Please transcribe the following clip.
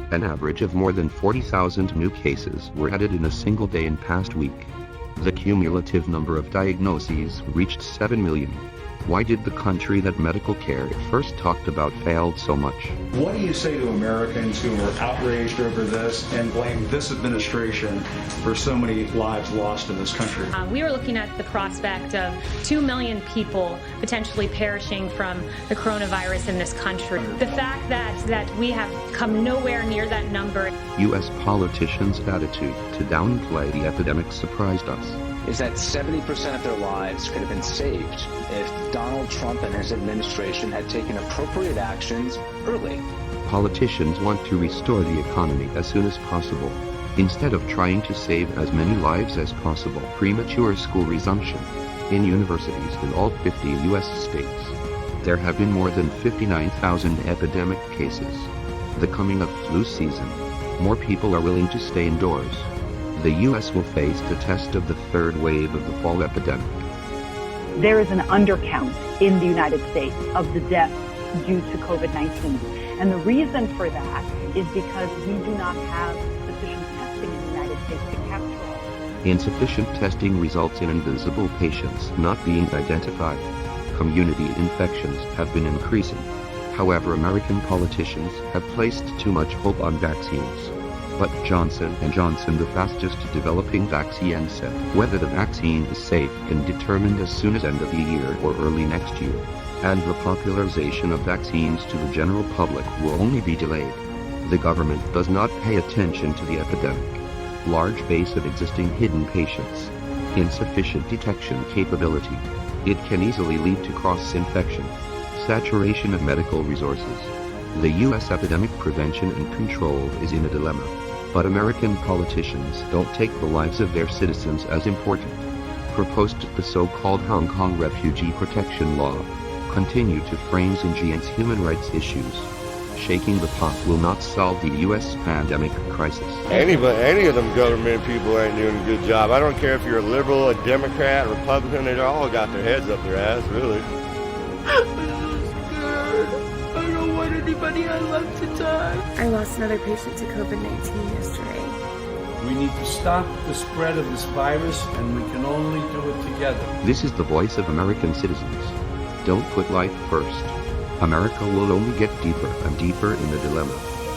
An average of more than 40,000 new cases were added in a single day in past week. The cumulative number of diagnoses reached 7 million. Why did the country that medical care first talked about failed so much? What do you say to Americans who are outraged over this and blame this administration for so many lives lost in this country? We are looking at the prospect of 2 million people potentially perishing from the coronavirus in this country. The fact that we have come nowhere near that number. U.S. politicians' attitude to downplay the epidemic surprised us. Is that 70% of their lives could have been saved if Donald Trump and his administration had taken appropriate actions early. Politicians want to restore the economy as soon as possible, instead of trying to save as many lives as possible. Premature school resumption. In universities in all 50 U.S. states, there have been more than 59,000 epidemic cases. The coming of flu season. More people are willing to stay indoors. The U.S. will face the test of the third wave of the fall epidemic. There is an undercount in the United States of the deaths due to COVID-19. And the reason for that is because we do not have sufficient testing in the United States to capture all. Insufficient testing results in invisible patients not being identified. Community infections have been increasing. However, American politicians have placed too much hope on vaccines. But Johnson & Johnson, the fastest developing vaccine, said whether the vaccine is safe can be determined as soon as end of the year or early next year. And the popularization of vaccines to the general public will only be delayed. The government does not pay attention to the epidemic. Large base of existing hidden patients. Insufficient detection capability. It can easily lead to cross-infection. Saturation of medical resources. The U.S. epidemic prevention and control is in a dilemma. But American politicians don't take the lives of their citizens as important. Proposed the so-called Hong Kong Refugee Protection Law. Continue to frame Xinjiang's human rights issues. Shaking the pot will not solve the U.S. pandemic crisis. Any of them government people ain't doing a good job. I don't care if you're a liberal, a Democrat, a Republican, they all got their heads up their ass, really. Anybody I love to die. I lost another patient to COVID-19 yesterday. We need to stop the spread of this virus, and we can only do it together. This is the voice of American citizens. Don't put life first. America will only get deeper and deeper in the dilemma.